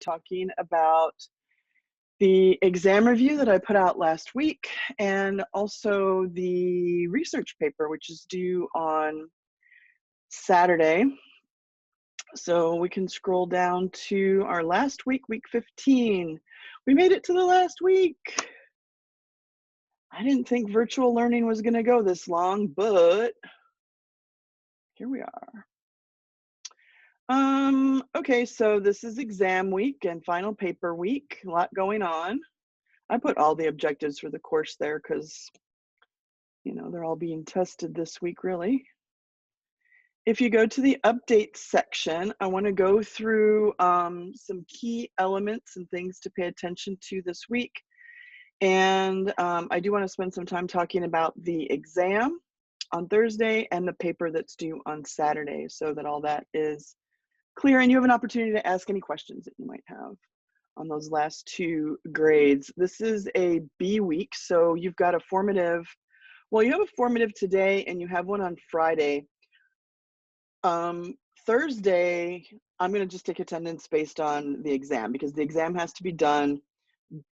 talking about the exam review that I put out last week and also the research paper, which is due on Saturday. So we can scroll down to our last week, week 15. We made it to the last week. I didn't think virtual learning was going to go this long, but here we are. Okay, so this is exam week and final paper week, a lot going on. I put all the objectives for the course there because, you know, they're all being tested this week, really. If you go to the updates section, I want to go through some key elements and things to pay attention to this week. And I do want to spend some time talking about the exam on Thursday and the paper that's due on Saturday so that all that is clear and you have an opportunity to ask any questions that you might have on those last two grades. This is a B week, so you've got a formative, well, you have a formative today and you have one on Friday. Thursday, I'm going to just take attendance based on the exam because the exam has to be done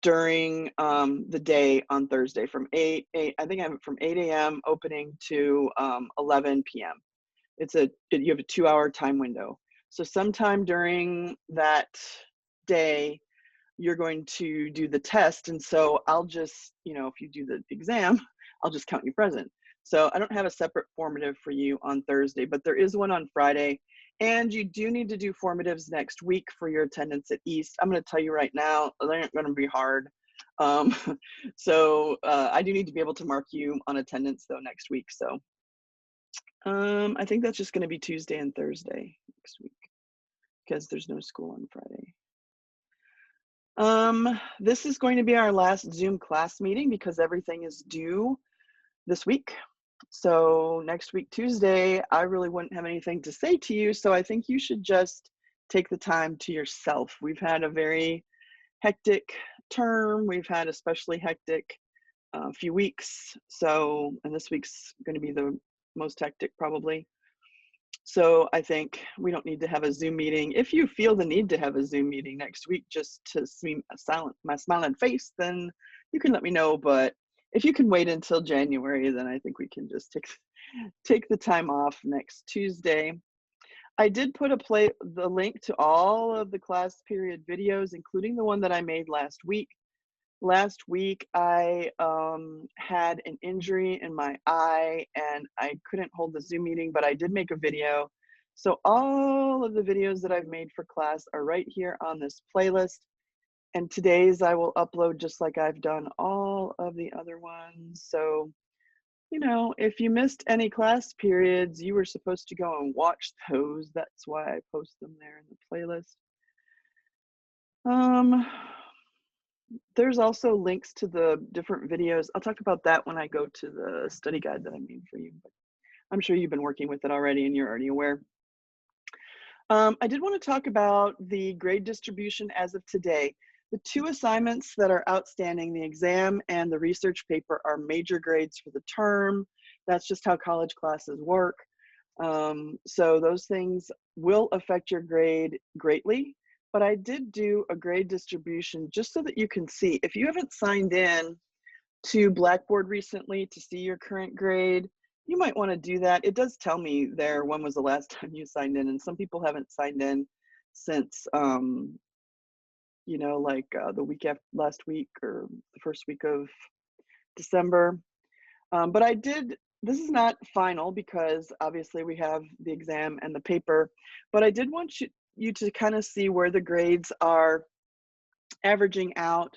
during the day on Thursday from 8 I think I have it from 8 a.m. opening to 11 p.m. You have a 2-hour time window. So sometime during that day, you're going to do the test. And so I'll just, you know, if you do the exam, I'll just count you present. So I don't have a separate formative for you on Thursday, but there is one on Friday. And you do need to do formatives next week for your attendance at East. I'm going to tell you right now, they aren't going to be hard. So I do need to be able to mark you on attendance though next week. So I think that's just going to be Tuesday and Thursday next week because there's no school on Friday. This is going to be our last Zoom class meeting because everything is due this week. So next week, Tuesday, I really wouldn't have anything to say to you. So I think you should just take the time to yourself. We've had a very hectic term. We've had especially hectic few weeks. So, and this week's going to be the most hectic probably. So I think we don't need to have a Zoom meeting. If you feel the need to have a Zoom meeting next week just to see my smiling face, then you can let me know. But if you can wait until January, then I think we can just take the time off next Tuesday. I did put the link to all of the class period videos, including the one that I made last week. Last week, I had an injury in my eye and I couldn't hold the Zoom meeting, but I did make a video. So all of the videos that I've made for class are right here on this playlist. And today's I will upload just like I've done all of the other ones. So, you know, if you missed any class periods, you were supposed to go and watch those. That's why I post them there in the playlist. There's also links to the different videos. I'll talk about that when I go to the study guide that I made for you, but I'm sure you've been working with it already and you're already aware. I did want to talk about the grade distribution as of today. The two assignments that are outstanding, the exam and the research paper, are major grades for the term. That's just how college classes work. So those things will affect your grade greatly. But I did do a grade distribution just so that you can see. If you haven't signed in to Blackboard recently to see your current grade, you might want to do that. It does tell me there when was the last time you signed in, and some people haven't signed in since, you know, like the week after last week or the first week of December. But I did, this is not final because obviously we have the exam and the paper, but I did want you to kind of see where the grades are averaging out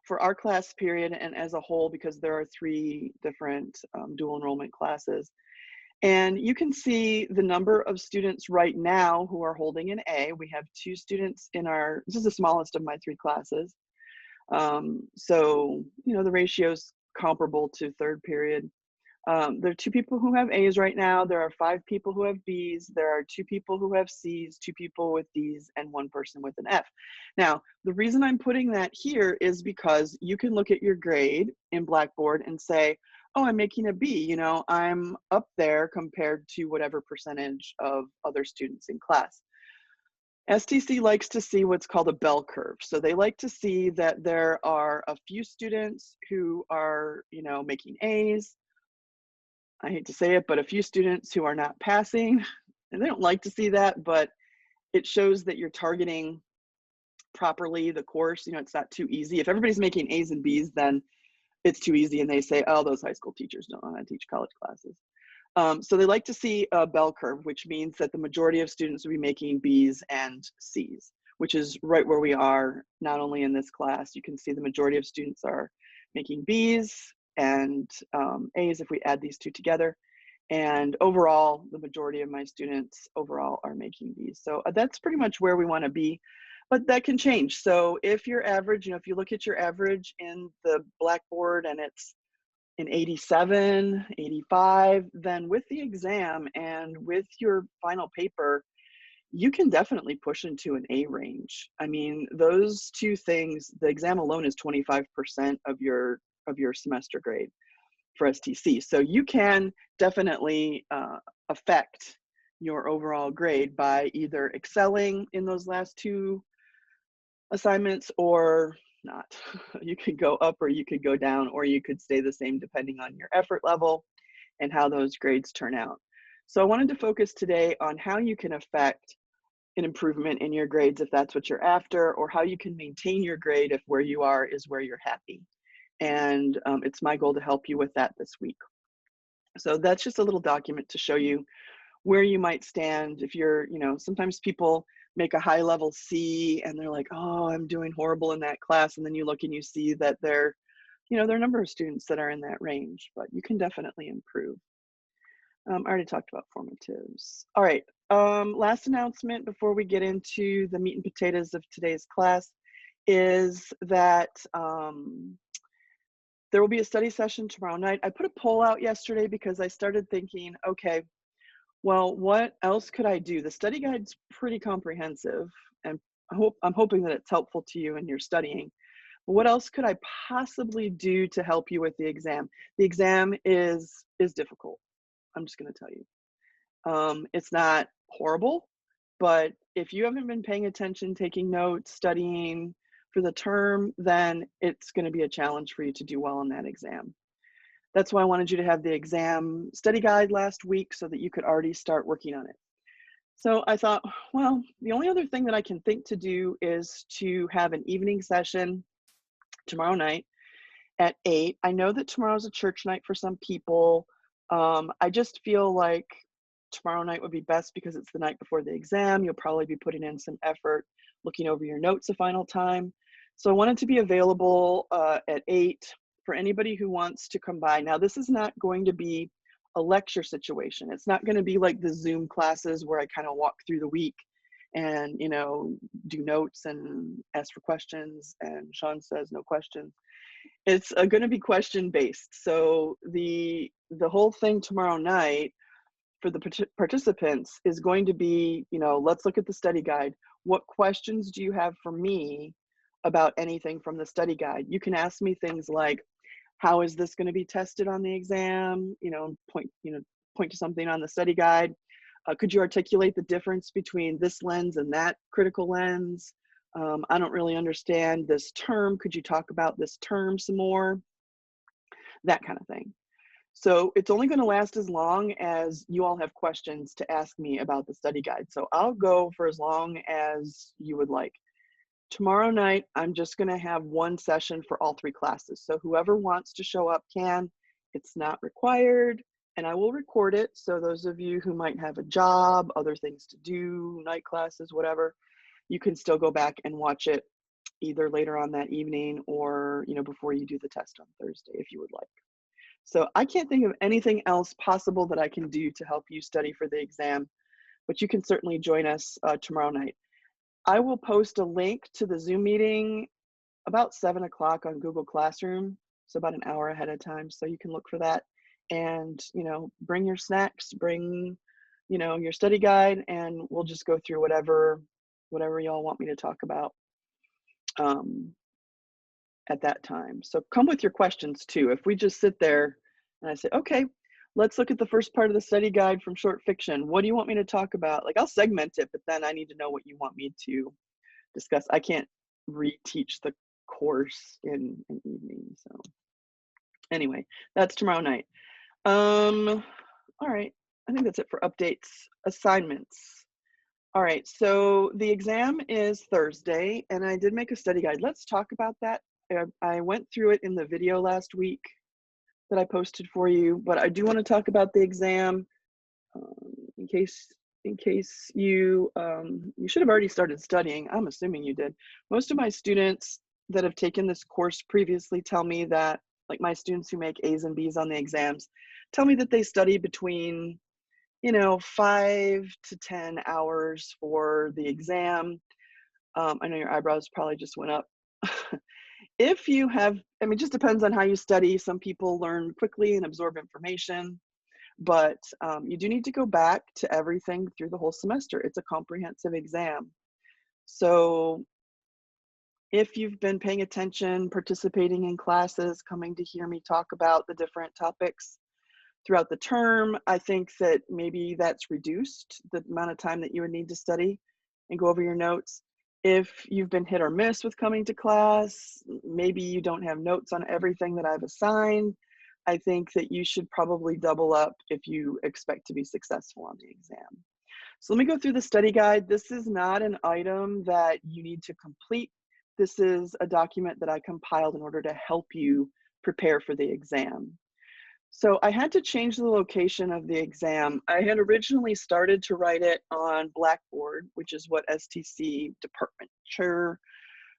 for our class period and as a whole, because there are 3 different dual enrollment classes. And you can see the number of students right now who are holding an A. We have 2 students in this is the smallest of my 3 classes. So, you know, the ratio is comparable to third period. There are 2 people who have A's right now. There are 5 people who have B's. There are 2 people who have C's, 2 people with D's, and 1 person with an F. Now, the reason I'm putting that here is because you can look at your grade in Blackboard and say, oh, I'm making a B. You know, I'm up there compared to whatever percentage of other students in class. STC likes to see what's called a bell curve. So they like to see that there are a few students who are, making A's. I hate to say it, but a few students who are not passing. And they don't like to see that, but it shows that you're targeting properly the course. It's not too easy. If everybody's making A's and B's, then it's too easy. And they say, oh, those high school teachers don't know how to teach college classes. So they like to see a bell curve, which means that the majority of students will be making B's and C's, which is right where we are, not only in this class. You can see the majority of students are making B's and A's if we add these two together. And overall, the majority of my students overall are making B's. So that's pretty much where we want to be, but that can change. So if your average, if you look at your average in the Blackboard and it's an 87, 85, then with the exam and with your final paper, you can definitely push into an A range. I mean, those two things, the exam alone is 25% of your semester grade for STC. So you can definitely affect your overall grade by either excelling in those last two assignments or not. You could go up or you could go down, or you could stay the same depending on your effort level and how those grades turn out. So I wanted to focus today on how you can affect an improvement in your grades if that's what you're after, or how you can maintain your grade if where you are is where you're happy. And it's my goal to help you with that this week. So that's just a little document to show you where you might stand if you're, sometimes people make a high level C and they're like, oh, I'm doing horrible in that class. And then you look and you see that there are a number of students that are in that range, but you can definitely improve. I already talked about formatives. All right, last announcement before we get into the meat and potatoes of today's class is that there will be a study session tomorrow night. I put a poll out yesterday because I started thinking, okay, well, what else could I do? The study guide's pretty comprehensive, and I'm hoping that it's helpful to you in your studying. But what else could I possibly do to help you with the exam? The exam is difficult. I'm just going to tell you. It's not horrible, but if you haven't been paying attention, taking notes, studying for the term, then it's going to be a challenge for you to do well on that exam. That's why I wanted you to have the exam study guide last week so that you could already start working on it. So I thought, well, the only other thing that I can think to do is to have an evening session tomorrow night at 8. I know that tomorrow's a church night for some people. I just feel like tomorrow night would be best because it's the night before the exam. You'll probably be putting in some effort looking over your notes a final time. So I wanted to be available at 8 for anybody who wants to come by. Now, this is not going to be a lecture situation. It's not going to be like the Zoom classes where I kind of walk through the week and, do notes and ask for questions. And Sean says no questions. It's going to be question based. So the whole thing tomorrow night for the participants is going to be, let's look at the study guide. What questions do you have for me about anything from the study guide? You can ask me things like, how is this going to be tested on the exam? Point to something on the study guide. Could you articulate the difference between this lens and that critical lens? I don't really understand this term. Could you talk about this term some more? That kind of thing. So it's only going to last as long as you all have questions to ask me about the study guide. So I'll go for as long as you would like. Tomorrow night, I'm just going to have one session for all 3 classes. So whoever wants to show up can. It's not required, and I will record it. So those of you who might have a job, other things to do, night classes, whatever, you can still go back and watch it either later on that evening or, before you do the test on Thursday if you would like. So I can't think of anything else possible that I can do to help you study for the exam, but you can certainly join us tomorrow night. I will post a link to the Zoom meeting about 7 o'clock on Google Classroom, so about an hour ahead of time, so you can look for that. And, bring your snacks, bring, your study guide, and we'll just go through whatever y'all want me to talk about at that time. So come with your questions too. If we just sit there and I say, okay, let's look at the first part of the study guide from short fiction. What do you want me to talk about? Like, I'll segment it, but then I need to know what you want me to discuss. I can't reteach the course in an evening. So anyway, that's tomorrow night. All right. I think that's it for updates. Assignments. All right, so the exam is Thursday, and I did make a study guide. Let's talk about that. I went through it in the video last week that I posted for you, but I do want to talk about the exam in case you you should have already started studying. I'm assuming you did. Most of my students that have taken this course previously tell me that, like my students who make A's and B's on the exams, tell me that they study between 5 to 10 hours for the exam. I know your eyebrows probably just went up. If you have, I mean, it just depends on how you study. Some people learn quickly and absorb information, but you do need to go back to everything through the whole semester. It's a comprehensive exam. So if you've been paying attention, participating in classes, coming to hear me talk about the different topics throughout the term, I think that maybe that's reduced the amount of time that you would need to study and go over your notes. If you've been hit or miss with coming to class, maybe you don't have notes on everything that I've assigned, I think that you should probably double up if you expect to be successful on the exam. So let me go through the study guide. This is not an item that you need to complete. This is a document that I compiled in order to help you prepare for the exam. So I had to change the location of the exam. I had originally started to write it on Blackboard, which is what STC department chair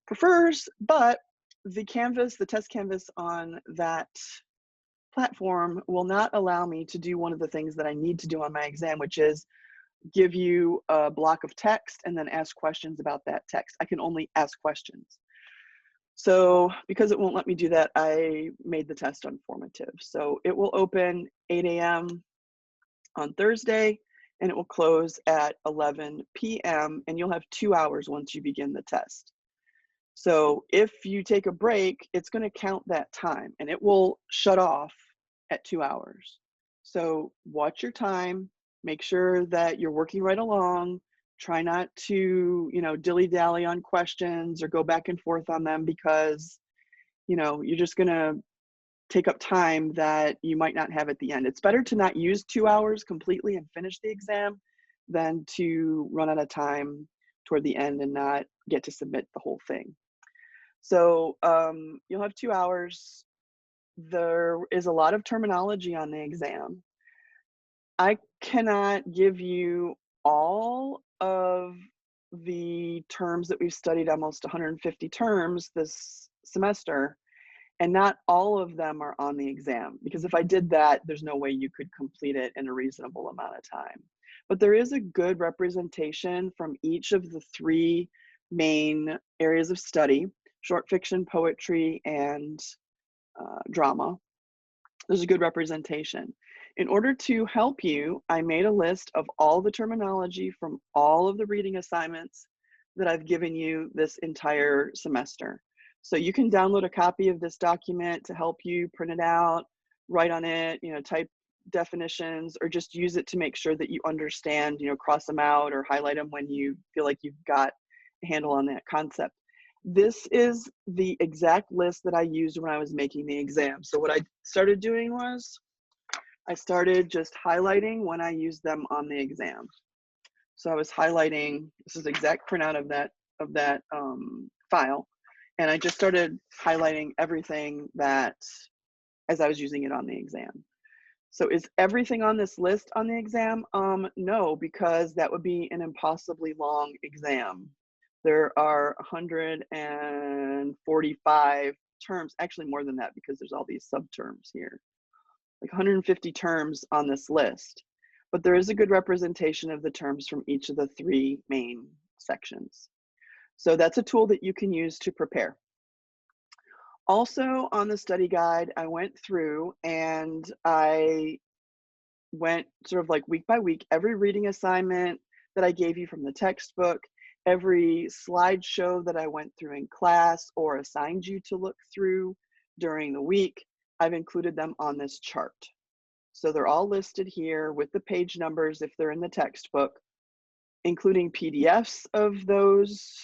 prefers, but the canvas, the test canvas on that platform will not allow me to do one of the things that I need to do on my exam, which is give you a block of text and then ask questions about that text. I can only ask questions. So because it won't let me do that, I made the test unformative. So it will open 8 a.m. on Thursday, and it will close at 11 p.m. and you'll have 2 hours once you begin the test. So if you take a break, it's going to count that time and it will shut off at 2 hours. So watch your time, make sure that you're working right along. Try not to, dilly-dally on questions or go back and forth on them because, you're just going to take up time that you might not have at the end. It's better to not use 2 hours completely and finish the exam than to run out of time toward the end and not get to submit the whole thing. So you'll have 2 hours. There is a lot of terminology on the exam. I cannot give you all of the terms that we've studied, almost 150 terms this semester, and not all of them are on the exam, because if I did that, there's no way you could complete it in a reasonable amount of time. But there is a good representation from each of the 3 main areas of study: short fiction, poetry, and drama. There's a good representation. In order to help you, I made a list of all the terminology from all of the reading assignments that I've given you this entire semester. So you can download a copy of this document to help you print it out, write on it, type definitions, or just use it to make sure that you understand, cross them out or highlight them when you feel like you've got a handle on that concept. This is the exact list that I used when I was making the exam. So what I started doing was I started just highlighting when I used them on the exam. So I was highlighting, this is the exact printout of that file. And I just started highlighting everything that, as I was using it on the exam. So is everything on this list on the exam? No, because that would be an impossibly long exam. There are 145 terms, actually more than that because there's all these subterms here, like 150 terms on this list. But there is a good representation of the terms from each of the 3 main sections. So that's a tool that you can use to prepare. Also on the study guide, I went through and I went sort of like week by week, every reading assignment that I gave you from the textbook, every slideshow that I went through in class or assigned you to look through during the week, I've included them on this chart. So they're all listed here with the page numbers if they're in the textbook, including PDFs of those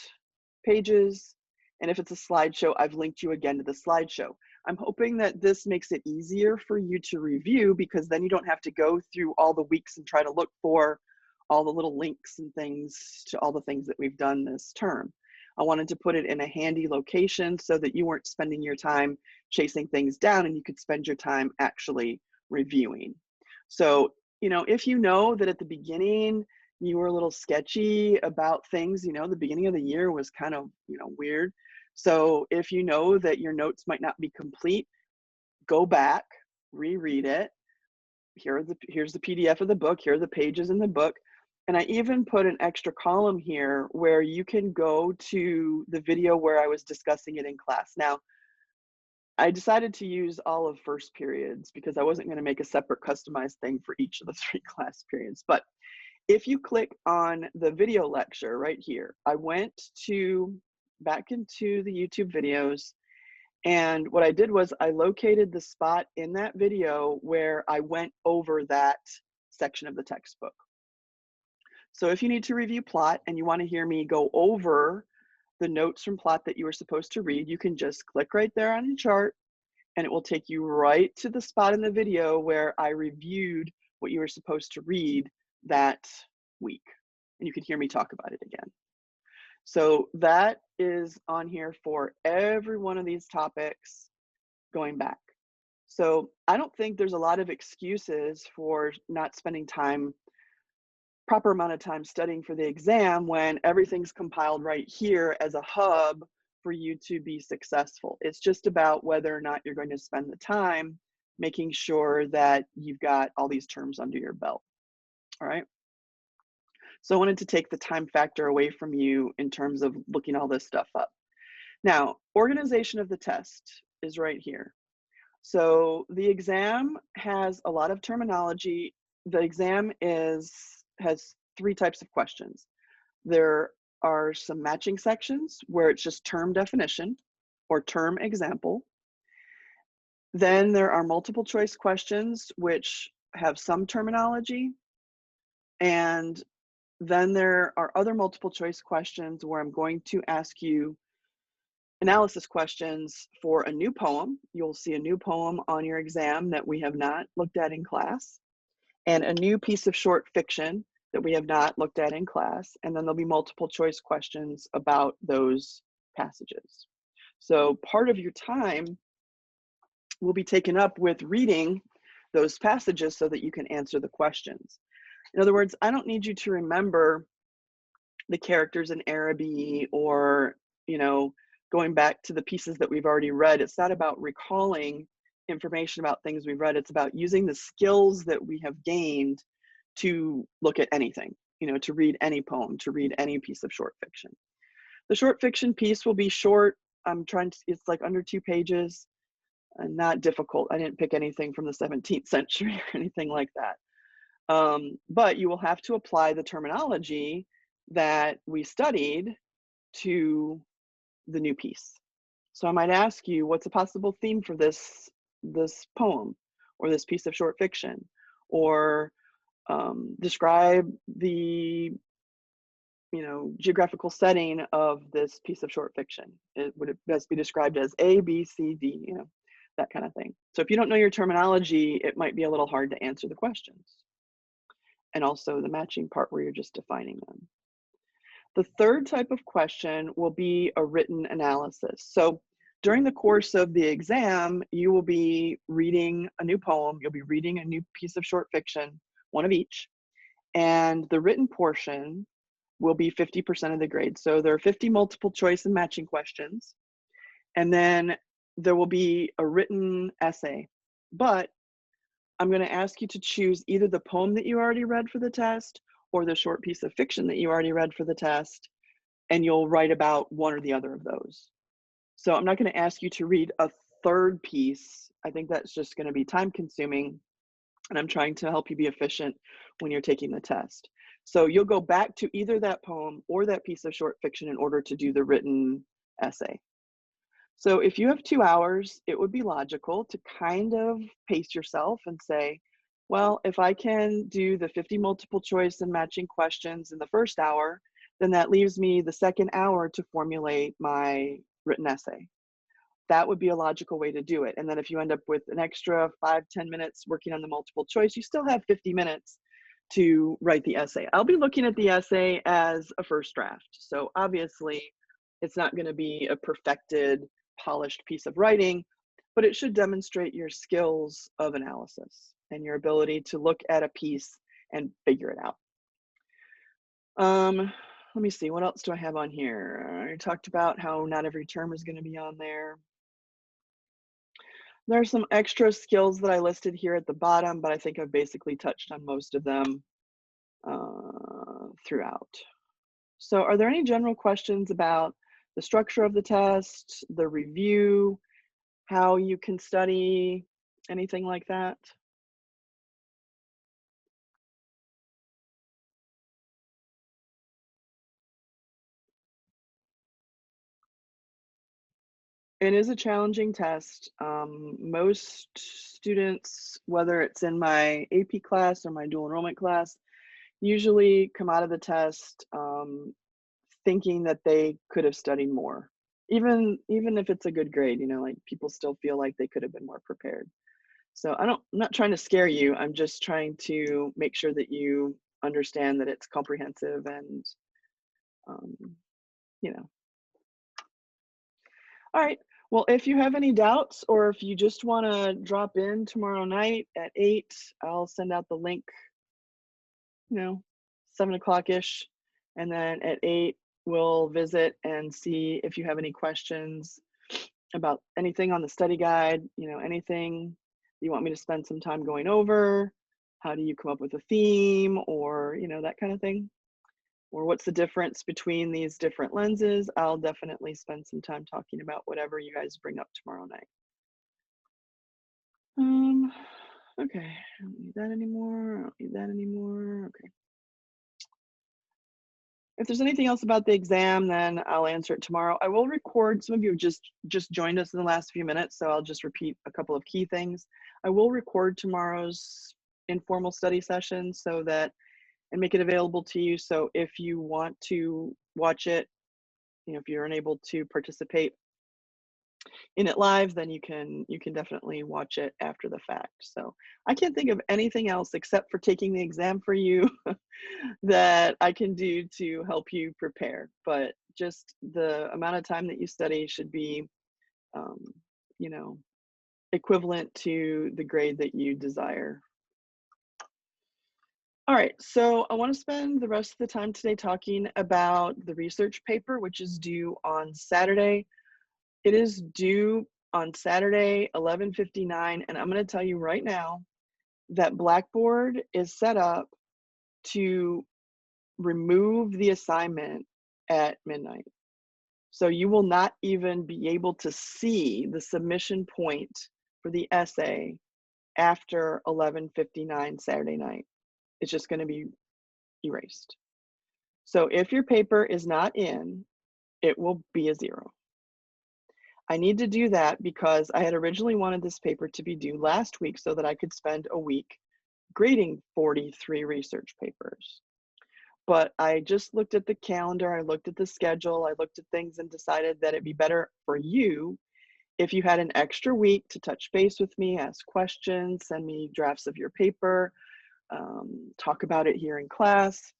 pages. And if it's a slideshow, I've linked you again to the slideshow. I'm hoping that this makes it easier for you to review, because then you don't have to go through all the weeks and try to look for all the little links and things to all the things that we've done this term. I wanted to put it in a handy location so that you weren't spending your time chasing things down and you could spend your time actually reviewing. So, you know, if you know that at the beginning you were a little sketchy about things, you know, the beginning of the year was kind of, you know, weird. So if you know that your notes might not be complete, go back, reread it. Here's the PDF of the book, here are the pages in the book. And I even put an extra column here where you can go to the video where I was discussing it in class. Now, I decided to use all of first periods because I wasn't going to make a separate customized thing for each of the 3 class periods. But if you click on the video lecture right here, I went back into the YouTube videos, and what I did was I located the spot in that video where I went over that section of the textbook. So if you need to review plot and you want to hear me go over the notes from plot that you were supposed to read, you can just click right there on the chart and it will take you right to the spot in the video where I reviewed what you were supposed to read that week. And you can hear me talk about it again. So that is on here for every one of these topics going back. So I don't think there's a lot of excuses for not spending proper amount of time studying for the exam when everything's compiled right here as a hub for you to be successful. It's just about whether or not you're going to spend the time making sure that you've got all these terms under your belt. All right. So I wanted to take the time factor away from you in terms of looking all this stuff up. Now, organization of the test is right here. So the exam has a lot of terminology. The exam has 3 types of questions. There are some matching sections where it's just term definition or term example. Then there are multiple choice questions which have some terminology, and then there are other multiple choice questions where I'm going to ask you analysis questions for a new poem. You'll see a new poem on your exam that we have not looked at in class, and a new piece of short fiction that we have not looked at in class. And then there'll be multiple choice questions about those passages. So part of your time will be taken up with reading those passages so that you can answer the questions. In other words, I don't need you to remember the characters in Araby or, you know, going back to the pieces that we've already read. It's not about recalling information about things we've read. It's about using the skills that we have gained to look at anything, you know, to read any poem, to read any piece of short fiction. The short fiction piece will be short. It's like under 2 pages and not difficult. I didn't pick anything from the 17th century or anything like that. But you will have to apply the terminology that we studied to the new piece. So I might ask you, what's a possible theme for this poem or this piece of short fiction? Or describe the, you know, geographical setting of this piece of short fiction. Would it best be described as A, B, C, D, you know, that kind of thing. So if you don't know your terminology, it might be a little hard to answer the questions. And also the matching part where you're just defining them. The third type of question will be a written analysis. So during the course of the exam, you will be reading a new poem, you'll be reading a new piece of short fiction, one of each, and the written portion will be 50% of the grade. So there are 50 multiple choice and matching questions, and then there will be a written essay. But I'm going to ask you to choose either the poem that you already read for the test or the short piece of fiction that you already read for the test, and you'll write about one or the other of those. So I'm not going to ask you to read a third piece. I think that's just going to be time consuming, and I'm trying to help you be efficient when you're taking the test. So you'll go back to either that poem or that piece of short fiction in order to do the written essay. So if you have 2 hours, it would be logical to kind of pace yourself and say, Well, if I can do the 50 multiple choice and matching questions in the first hour, then that leaves me the second hour to formulate my written essay. That would be a logical way to do it. And then if you end up with an extra 5-10 minutes working on the multiple choice, you still have 50 minutes to write the essay. I'll be looking at the essay as a first draft. So obviously, it's not going to be a perfected, polished piece of writing, but it should demonstrate your skills of analysis and your ability to look at a piece and figure it out. Let me see, what else do I have on here? I talked about how not every term is going to be on there. There are some extra skills that I listed here at the bottom, but I think I've basically touched on most of them throughout. So are there any general questions about the structure of the test, the review, how you can study, anything like that? It is a challenging test. Most students, whether it's in my AP class or my dual enrollment class, usually come out of the test thinking that they could have studied more. Even if it's a good grade, like people still feel like they could have been more prepared. So I'm not trying to scare you. I'm just trying to make sure that you understand that it's comprehensive and um, you know. All right. Well, if you have any doubts or if you just want to drop in tomorrow night at 8, I'll send out the link, 7 o'clock-ish. And then at 8, we'll visit and see if you have any questions about anything on the study guide, anything you want me to spend some time going over. How do you come up with a theme or, that kind of thing? Or what's the difference between these different lenses? I'll definitely spend some time talking about whatever you guys bring up tomorrow night. Okay, I don't need that anymore. I don't need that anymore. Okay. If there's anything else about the exam, then I'll answer it tomorrow. I will record. Some of you have just joined us in the last few minutes, so I'll just repeat a couple of key things. I will record tomorrow's informal study session and make it available to you. So if you want to watch it, if you're unable to participate in it live, then you can definitely watch it after the fact. So I can't think of anything else except for taking the exam for you that I can do to help you prepare. But just the amount of time that you study should be, you know, equivalent to the grade that you desire. All right, so I want to spend the rest of the time today talking about the research paper, which is due on Saturday. It is due on Saturday, 11:59, and I'm going to tell you right now that Blackboard is set up to remove the assignment at midnight. So you will not even be able to see the submission point for the essay after 11:59 Saturday night. It's just going to be erased. So if your paper is not in, it will be a 0. I need to do that because I had originally wanted this paper to be due last week so that I could spend a week grading 43 research papers. But I just looked at the calendar, I looked at the schedule, I looked at things and decided that it'd be better for you if you had an extra week to touch base with me, ask questions, send me drafts of your paper, talk about it here in class,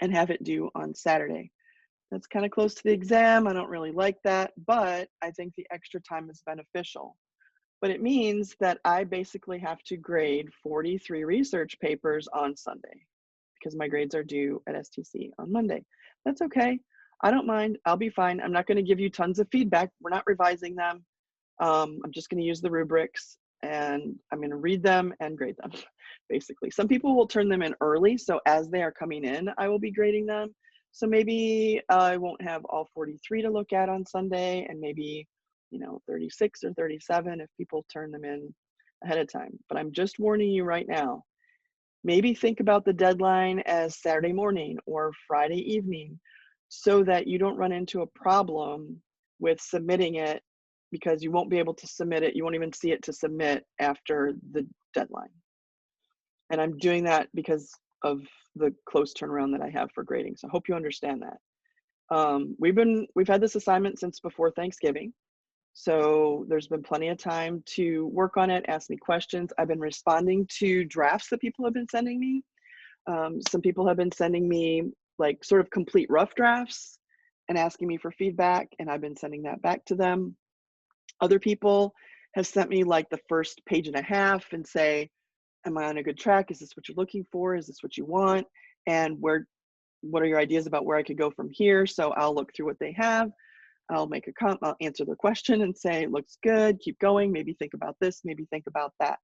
and have it due on Saturday. That's kind of close to the exam. I don't really like that, but I think the extra time is beneficial. But it means that I basically have to grade 43 research papers on Sunday because my grades are due at STC on Monday. That's okay. I don't mind. I'll be fine. I'm not going to give you tons of feedback. We're not revising them. I'm just going to use the rubrics and I'm going to read them and grade them, basically. Some people will turn them in early, so as they are coming in, I will be grading them. So maybe I won't have all 43 to look at on Sunday, and maybe 36 or 37 if people turn them in ahead of time. But I'm just warning you right now. Maybe think about the deadline as Saturday morning or Friday evening so that you don't run into a problem with submitting it because you won't be able to submit it. You won't even see it to submit after the deadline. And I'm doing that because of the close turnaround that I have for grading. So I hope you understand that. We've had this assignment since before Thanksgiving. So there's been plenty of time to work on it, ask me questions. I've been responding to drafts that people have been sending me. Some people have been sending me like sort of complete rough drafts and asking me for feedback, and I've been sending that back to them. Other people have sent me like the first page and a half and say, am I on a good track? Is this what you're looking for? Is this what you want? And what are your ideas about where I could go from here? So I'll look through what they have. I'll answer their question and say, looks good, keep going, maybe think about this, maybe think about that.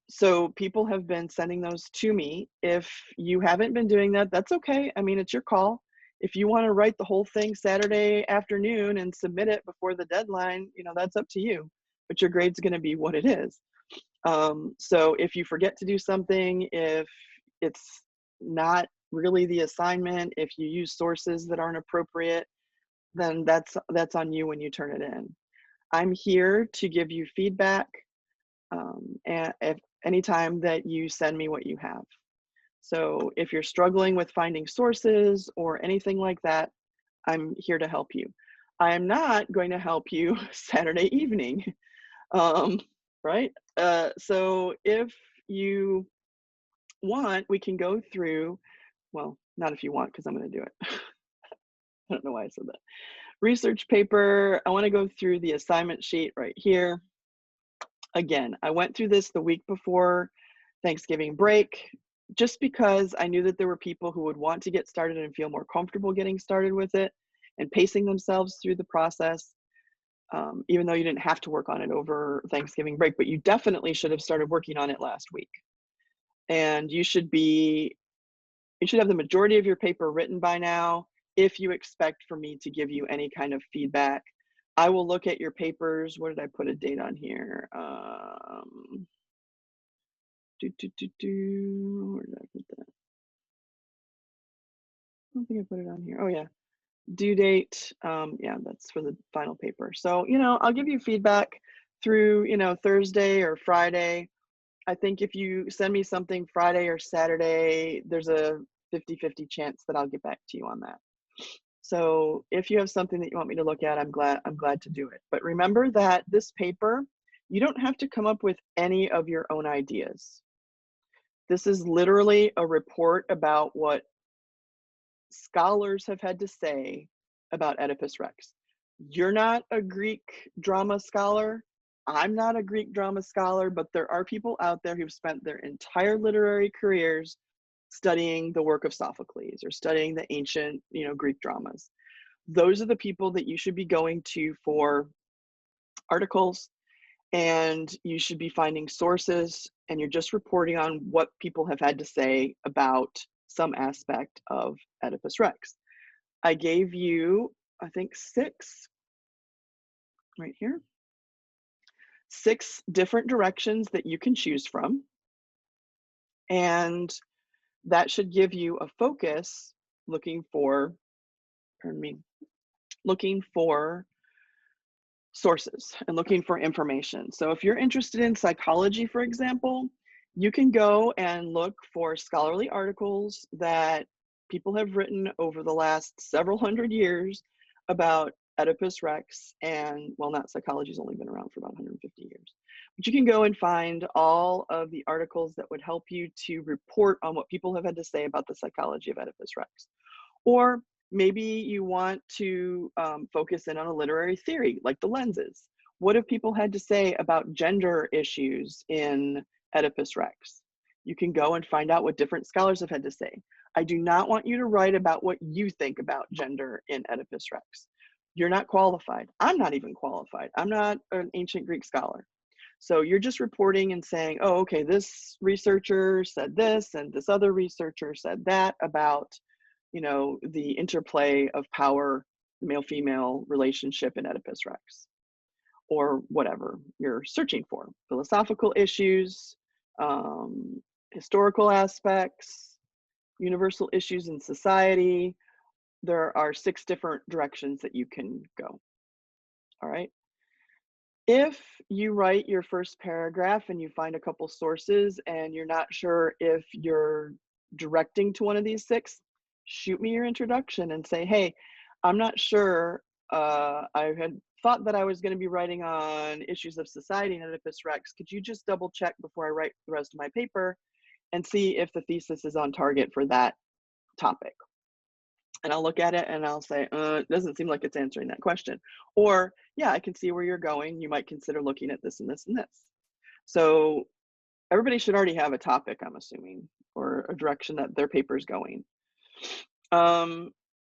So people have been sending those to me. If you haven't been doing that, that's okay. I mean, it's your call. If you want to write the whole thing Saturday afternoon and submit it before the deadline, that's up to you, but your grade's going to be what it is. So if you forget to do something, if it's not really the assignment, if you use sources that aren't appropriate, then that's on you when you turn it in. I'm here to give you feedback, and if anytime that you send me what you have. So if you're struggling with finding sources or anything like that, I'm here to help you. I am not going to help you Saturday evening, right? So if you want, we can go through, well, not if you want, because I'm going to do it. I don't know why I said that. Research paper, I want to go through the assignment sheet right here. Again, I went through this the week before Thanksgiving break, just because I knew that there were people who would want to get started and feel more comfortable getting started with it and pacing themselves through the process. Even though you didn't have to work on it over Thanksgiving break, but you definitely should have started working on it last week. And you should have the majority of your paper written by now if you expect for me to give you any kind of feedback. I will look at your papers. What did I put a date on here? Where did I put that? I don't think I put it on here. Oh yeah, due date. Yeah, that's for the final paper. So, I'll give you feedback through, Thursday or Friday. I think if you send me something Friday or Saturday, there's a 50-50 chance that I'll get back to you on that. So if you have something that you want me to look at, I'm glad to do it. But remember that this paper, you don't have to come up with any of your own ideas. This is literally a report about what scholars have had to say about Oedipus Rex. You're not a Greek drama scholar. I'm not a Greek drama scholar, but there are people out there who've spent their entire literary careers studying the work of Sophocles or studying the ancient, Greek dramas. Those are the people that you should be going to for articles, and you should be finding sources, and you're just reporting on what people have had to say about some aspect of Oedipus Rex. I gave you, I think, right here, 6 different directions that you can choose from. And that should give you a focus looking for sources and looking for information. So if you're interested in psychology, for example, you can go and look for scholarly articles that people have written over the last several hundred years about Oedipus Rex. And well, not psychology's only been around for about 150 years. But you can go and find all of the articles that would help you to report on what people have had to say about the psychology of Oedipus Rex. Or maybe you want to focus in on a literary theory, like the lenses. What have people had to say about gender issues in Oedipus Rex? You can go and find out what different scholars have had to say. I do not want you to write about what you think about gender in Oedipus Rex. You're not qualified. I'm not even qualified. I'm not an ancient Greek scholar. So you're just reporting and saying, oh, okay, this researcher said this and this other researcher said that about the interplay of power, the male-female relationship in Oedipus Rex, or whatever you're searching for. Philosophical issues, historical aspects, universal issues in society. There are 6 different directions that you can go. All right. If you write your first paragraph and you find a couple sources and you're not sure if you're directing to one of these 6, shoot me your introduction and say, "Hey, I'm not sure, I had thought that I was gonna be writing on issues of society and Oedipus Rex. Could you just double check before I write the rest of my paper and see if the thesis is on target for that topic?" And I'll look at it and I'll say, it doesn't seem like it's answering that question. Or, yeah, I can see where you're going. You might consider looking at this and this and this. So everybody should already have a topic, I'm assuming, or a direction that their paper is going.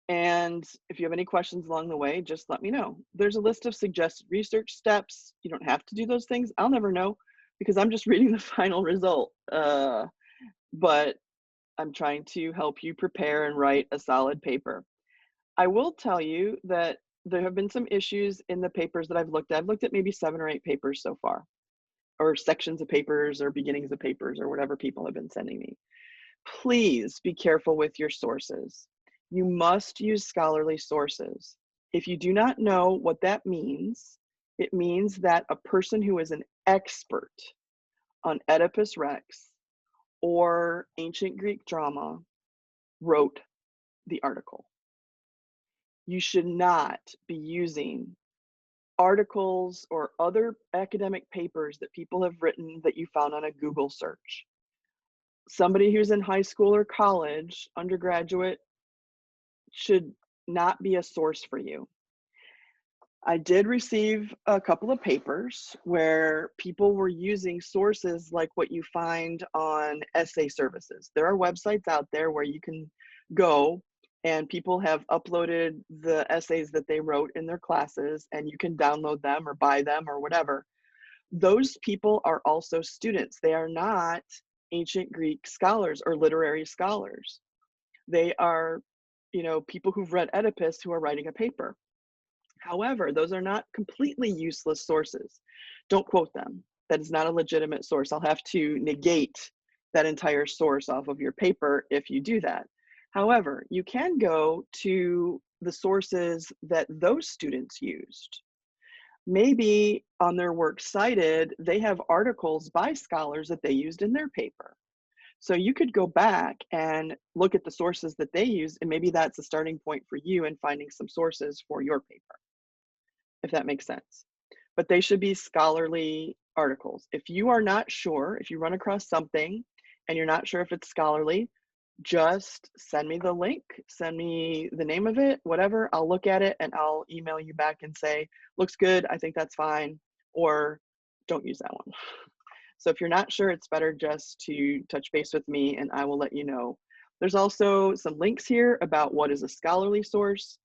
And if you have any questions along the way, just let me know. There's a list of suggested research steps. You don't have to do those things. I'll never know because I'm just reading the final result. But I'm trying to help you prepare and write a solid paper. I will tell you that there have been some issues in the papers that I've looked at. I've looked at maybe 7 or 8 papers so far, or sections of papers or beginnings of papers or whatever people have been sending me. Please be careful with your sources. You must use scholarly sources. If you do not know what that means, it means that a person who is an expert on Oedipus Rex or ancient Greek drama wrote the article. You should not be using articles or other academic papers that people have written that you found on a Google search. Somebody who's in high school or college, undergraduate, should not be a source for you. I did receive a couple of papers where people were using sources like what you find on essay services. There are websites out there where you can go and people have uploaded the essays that they wrote in their classes and you can download them or buy them or whatever. Those people are also students. They are not ancient Greek scholars or literary scholars. They are, people who've read Oedipus who are writing a paper. However, those are not completely useless sources. Don't quote them. That is not a legitimate source. I'll have to negate that entire source off of your paper if you do that. However, you can go to the sources that those students used. Maybe on their works cited, they have articles by scholars that they used in their paper. So you could go back and look at the sources that they used, and maybe that's a starting point for you in finding some sources for your paper, if that makes sense. But they should be scholarly articles. If you are not sure, if you run across something and you're not sure if it's scholarly, just send me the link, send me the name of it, whatever. I'll look at it and I'll email you back and say, looks good, I think that's fine, or don't use that one. So if you're not sure, it's better just to touch base with me and I will let you know. There's also some links here about what is a scholarly source.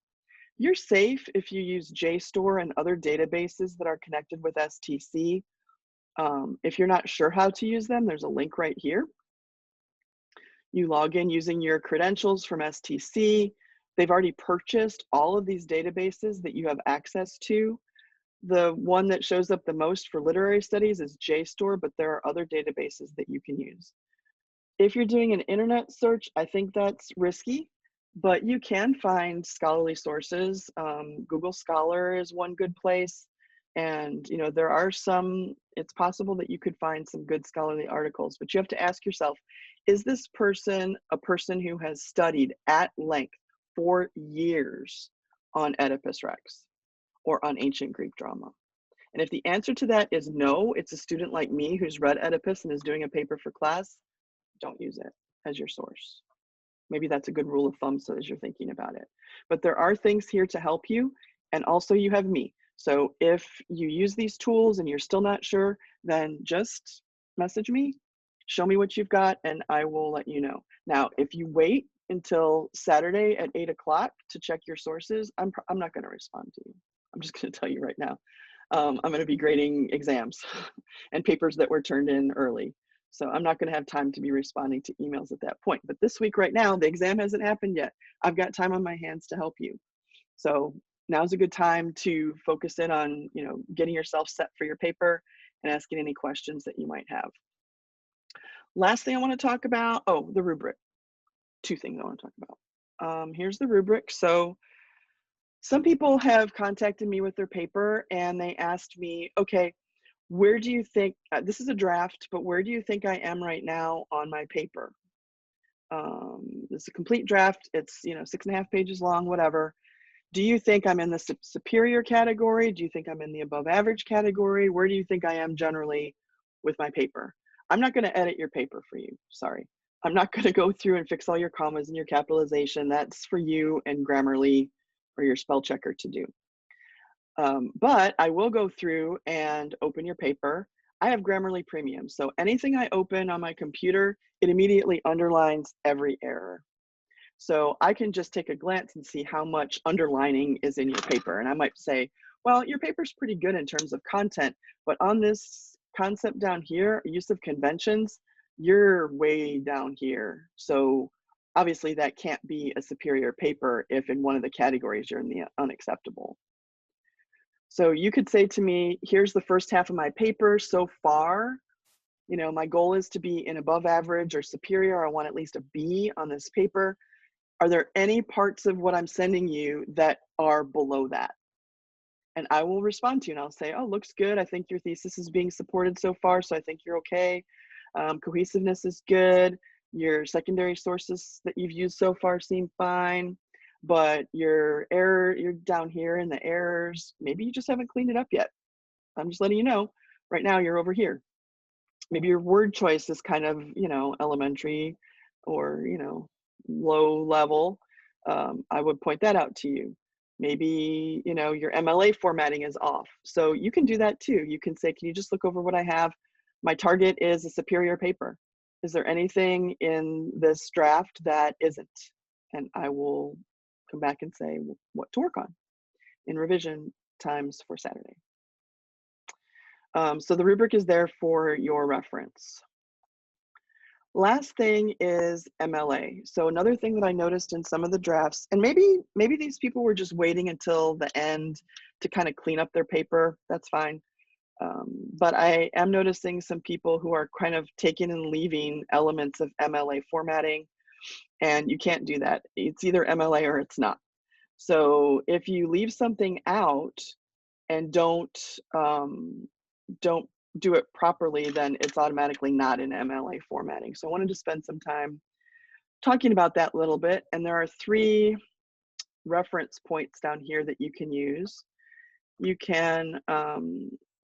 You're safe if you use JSTOR and other databases that are connected with STC. If you're not sure how to use them, there's a link right here. You log in using your credentials from STC. They've already purchased all of these databases that you have access to. The one that shows up the most for literary studies is JSTOR, but there are other databases that you can use. If you're doing an internet search, I think that's risky, but you can find scholarly sources. Google Scholar is one good place. And there are some, it's possible that you could find some good scholarly articles, but you have to ask yourself, is this person a person who has studied at length for years on Oedipus Rex or on ancient Greek drama? And if the answer to that is no, it's a student like me who's read Oedipus and is doing a paper for class, don't use it as your source. Maybe that's a good rule of thumb so as you're thinking about it. But there are things here to help you, and also you have me. So if you use these tools and you're still not sure, then just message me, show me what you've got, and I will let you know. Now, if you wait until Saturday at 8 o'clock to check your sources, I'm not going to respond to you. I'm just going to tell you right now. I'm going to be grading exams and papers that were turned in early. So I'm not going to have time to be responding to emails at that point. But this week right now, the exam hasn't happened yet. I've got time on my hands to help you. So now's a good time to focus in on, getting yourself set for your paper and asking any questions that you might have. Last thing I want to talk about, the rubric. 2 things I want to talk about. Here's the rubric. So Some people have contacted me with their paper and they asked me, okay, where do you think, this is a draft, but where do you think I am right now on my paper? This is a complete draft. It's, 6.5 pages long, whatever. Do you think I'm in the superior category? Do you think I'm in the above average category? Where do you think I am generally with my paper? I'm not going to edit your paper for you. Sorry. I'm not going to go through and fix all your commas and your capitalization. That's for you and Grammarly or your spell checker to do. But I will go through and open your paper. I have Grammarly Premium, so anything I open on my computer, it immediately underlines every error. So I can just take a glance and see how much underlining is in your paper. And I might say, well, your paper's pretty good in terms of content, but on this concept down here, use of conventions, you're way down here. So obviously that can't be a superior paper if in one of the categories you're in the unacceptable. So you could say to me, here's the first half of my paper so far. My goal is to be in above average or superior. I want at least a B on this paper. Are there any parts of what I'm sending you that are below that? And I will respond to you and I'll say, oh, looks good. I think your thesis is being supported so far, so I think you're okay. Cohesiveness is good. Your secondary sources that you've used so far seem fine. But you're down here in the errors. Maybe you just haven't cleaned it up yet. I'm just letting you know. Right now, you're over here. Maybe your word choice is kind of, elementary or, low level. I would point that out to you. Maybe, your MLA formatting is off. So you can do that too. You can say, can you just look over what I have? My target is a superior paper. Is there anything in this draft that isn't? And I will come back and say what to work on in revision times for Saturday. So the rubric is there for your reference. Last thing is MLA. So another thing that I noticed in some of the drafts, and maybe these people were just waiting until the end to kind of clean up their paper, that's fine. But I am noticing some people who are kind of taking and leaving elements of MLA formatting, and you can't do that. It's either MLA or it's not. So if you leave something out and don't do it properly, then it's automatically not in MLA formatting. So I wanted to spend some time talking about that a little bit. And there are 3 reference points down here that you can use. You can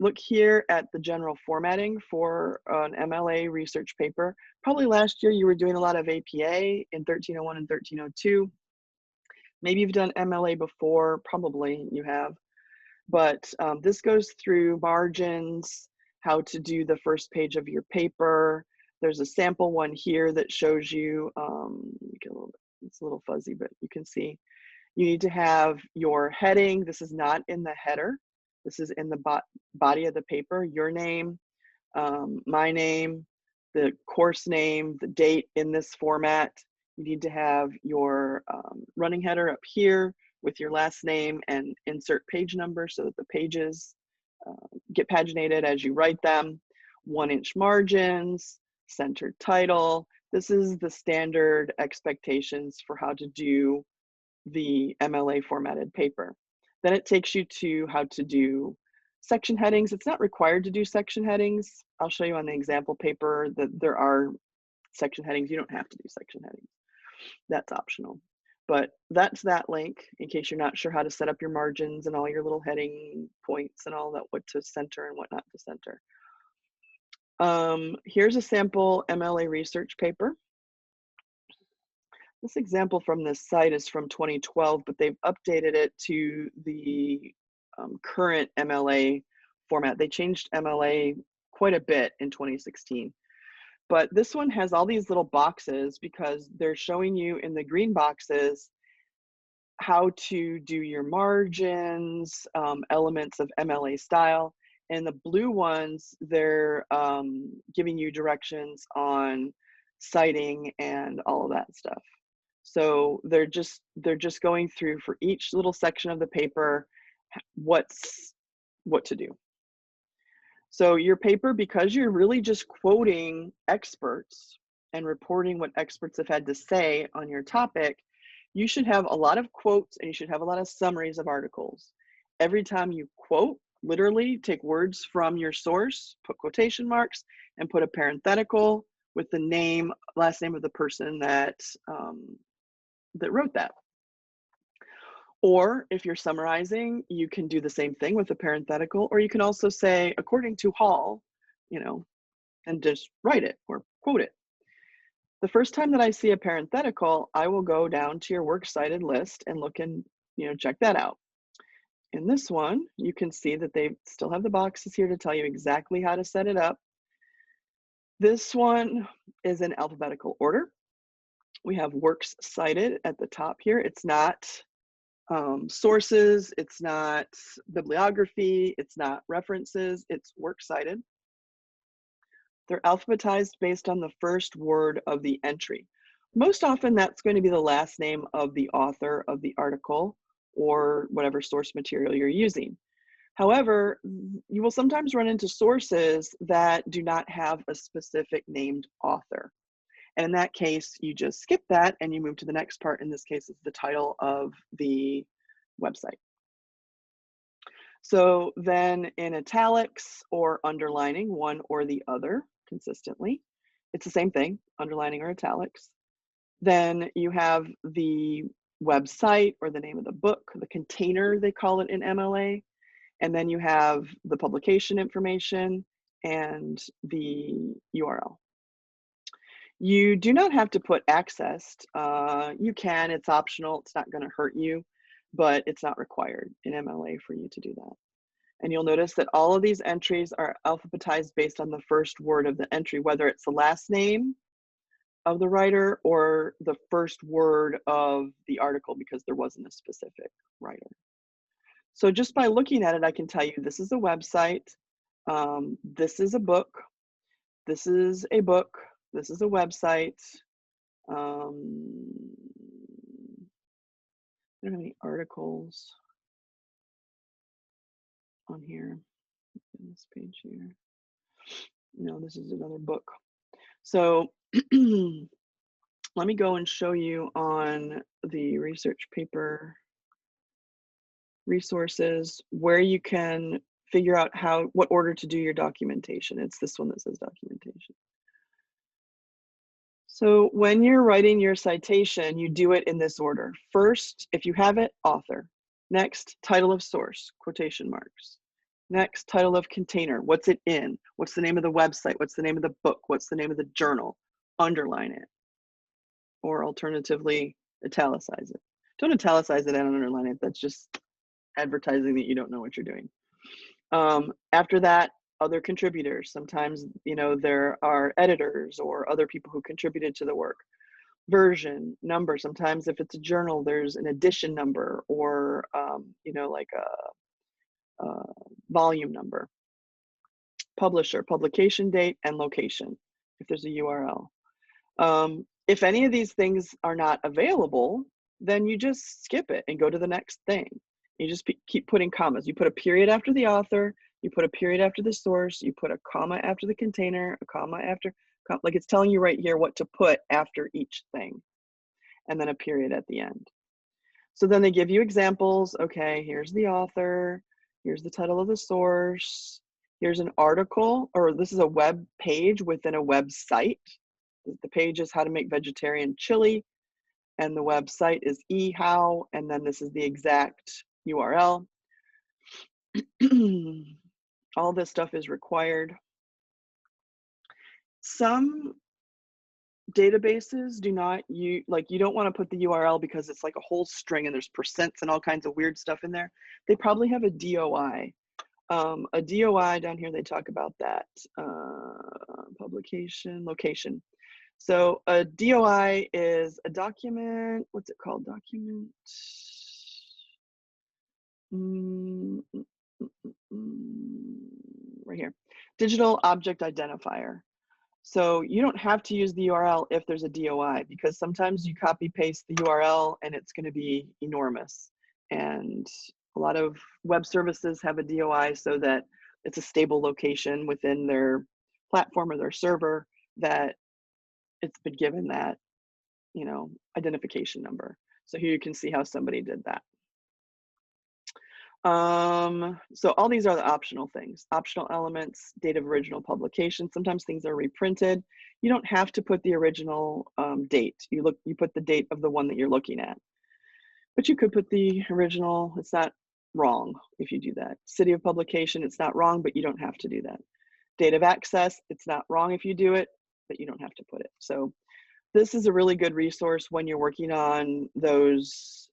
look here at the general formatting for an MLA research paper. Probably last year you were doing a lot of APA in 1301 and 1302. Maybe you've done MLA before, probably you have. But this goes through margins, how to do the first page of your paper. There's a sample one here that shows you, it's a little fuzzy, but you can see. You need to have your heading. This is not in the header. This is in the body of the paper, your name, my name, the course name, the date in this format. You need to have your running header up here with your last name and insert page number so that the pages get paginated as you write them. 1-inch margins, centered title. This is the standard expectations for how to do the MLA formatted paper. Then it takes you to how to do section headings. It's not required to do section headings. I'll show you on the example paper that there are section headings. You don't have to do section headings. That's optional. But that's that link in case you're not sure how to set up your margins and all your little heading points and all that, what to center and what not to center. Here's a sample MLA research paper. This example from this site is from 2012, but they've updated it to the current MLA format. They changed MLA quite a bit in 2016. But this one has all these little boxes because they're showing you in the green boxes how to do your margins, elements of MLA style. And the blue ones, they're giving you directions on citing and all of that stuff. So they're just going through for each little section of the paper what to do. So your paper, because you're really just quoting experts and reporting what experts have had to say on your topic, You should have a lot of quotes and you should have a lot of summaries of articles. Every time you quote, literally take words from your source, put quotation marks, and put a parenthetical with the name, last name of the person that wrote that. Or if you're summarizing, you can do the same thing with a parenthetical, or you can also say, according to Hall, you know, and just write it or quote it. The first time that I see a parenthetical, I will go down to your works cited list and look and, check that out. In this one, you can see that they still have the boxes here to tell you exactly how to set it up. This one is in alphabetical order. We have works cited at the top here. It's not sources, it's not bibliography, it's not references, it's works cited. They're alphabetized based on the first word of the entry. Most often that's going to be the last name of the author of the article or whatever source material you're using. However, you will sometimes run into sources that do not have a specific named author. And in that case, you just skip that and you move to the next part. In this case, it's the title of the website. So then in italics or underlining, one or the other consistently, it's the same thing, underlining or italics. Then you have the website or the name of the book, the container, they call it in MLA. And then you have the publication information and the URL. You do not have to put accessed. You can, it's optional, it's not going to hurt you, but it's not required in MLA for you to do that. And you'll notice that all of these entries are alphabetized based on the first word of the entry, whether it's the last name of the writer or the first word of the article, because there wasn't a specific writer. So just by looking at it, I can tell you this is a website, this is a book, this is a book, this is a website. I don't have any articles on here. In this page here. No, this is another book. So let me go and show you on the research paper resources where you can figure out what order to do your documentation. It's this one that says documentation. So when you're writing your citation, you do it in this order. First, if you have it, author. Next, title of source, quotation marks. Next, title of container, what's it in? What's the name of the website? What's the name of the book? What's the name of the journal? Underline it. Or alternatively, italicize it. Don't italicize it and underline it. That's just advertising that you don't know what you're doing. After that, other contributors. Sometimes, there are editors or other people who contributed to the work. Version, number. Sometimes if it's a journal, there's an edition number or, like a volume number. Publisher, publication date, and location, if there's a URL. If any of these things are not available, then you just skip it and go to the next thing. You just keep putting commas. You put a period after the author, you put a period after the source, you put a comma after the container, a comma after, like it's telling you right here what to put after each thing, and then a period at the end. So then they give you examples. Okay, here's the author, here's the title of the source, here's an article, or this is a web page within a website. The page is how to make vegetarian chili, and the website is eHow, and then this is the exact URL. All this stuff is required. Some databases do not, you don't want to put the URL because it's like a whole string and there's percents and all kinds of weird stuff in there. They probably have a DOI. A DOI down here, they talk about that. Publication, location. So a DOI is a document, what's it called? Document. Right here, digital object identifier. So you don't have to use the URL if there's a DOI, because sometimes you copy paste the URL and it's going to be enormous. And a lot of web services have a DOI so that it's a stable location within their platform or their server that it's been given that, identification number. So here you can see how somebody did that. So all these are the optional things, optional elements, date of original publication. Sometimes things are reprinted. You don't have to put the original date. You put the date of the one that you're looking at, but you could put the original. It's not wrong if you do that. City of publication, it's not wrong, but you don't have to do that. Date of access, it's not wrong if you do it, but you don't have to put it. So this is a really good resource when you're working on those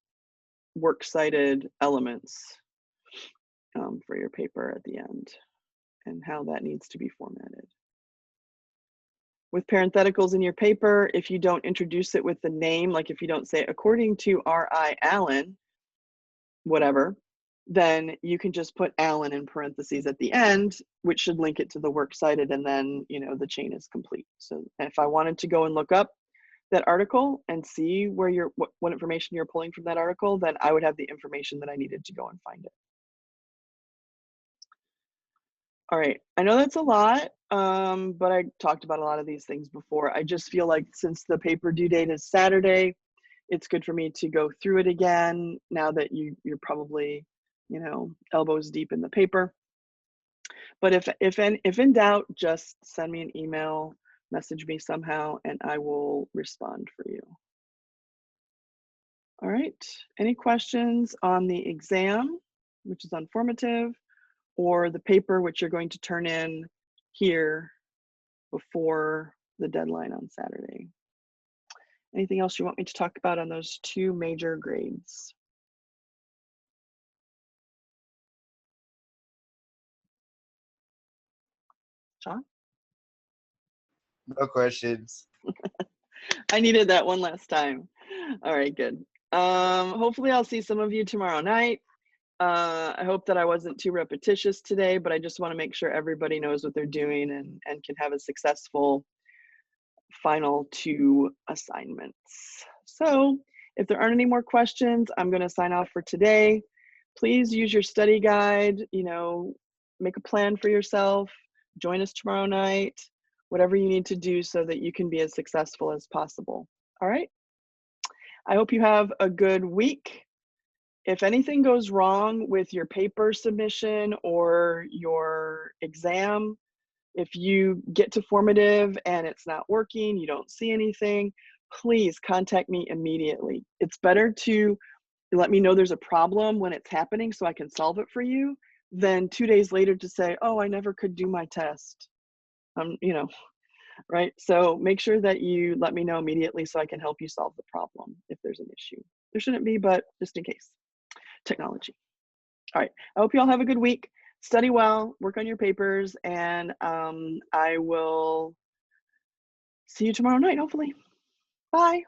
works cited elements for your paper at the end and how that needs to be formatted. With parentheticals in your paper, if you don't introduce it with the name, like if you don't say according to R.I. Allen, whatever, then you can just put Allen in parentheses at the end, which should link it to the works cited, and then the chain is complete. So if I wanted to go and look up that article and see where what information you're pulling from that article, then I would have the information that I needed to go and find it. All right, I know that's a lot, but I talked about a lot of these things before. I just feel like since the paper due date is Saturday, it's good for me to go through it again now that you're probably, elbows deep in the paper. But if in doubt, just send me an email, message me somehow, and I will respond for you. All right, any questions on the exam, which is on formative, or the paper, which you're going to turn in here before the deadline on Saturday? Anything else you want me to talk about on those two major grades? Sean? No questions. I needed that one last time. All right, good. Hopefully I'll see some of you tomorrow night. I hope that I wasn't too repetitious today, but I just want to make sure everybody knows what they're doing and can have a successful final 2 assignments. So if there aren't any more questions, I'm going to sign off for today. Please use your study guide, make a plan for yourself, join us tomorrow night, whatever you need to do so that you can be as successful as possible. All right. I hope you have a good week. If anything goes wrong with your paper submission or your exam, if you get to formative and it's not working, you don't see anything, please contact me immediately. It's better to let me know there's a problem when it's happening so I can solve it for you than 2 days later to say, oh, I never could do my test. Right? So make sure that you let me know immediately so I can help you solve the problem if there's an issue. There shouldn't be, but just in case. Technology. All right. I hope you all have a good week. Study well, work on your papers, and I will see you tomorrow night, hopefully. Bye.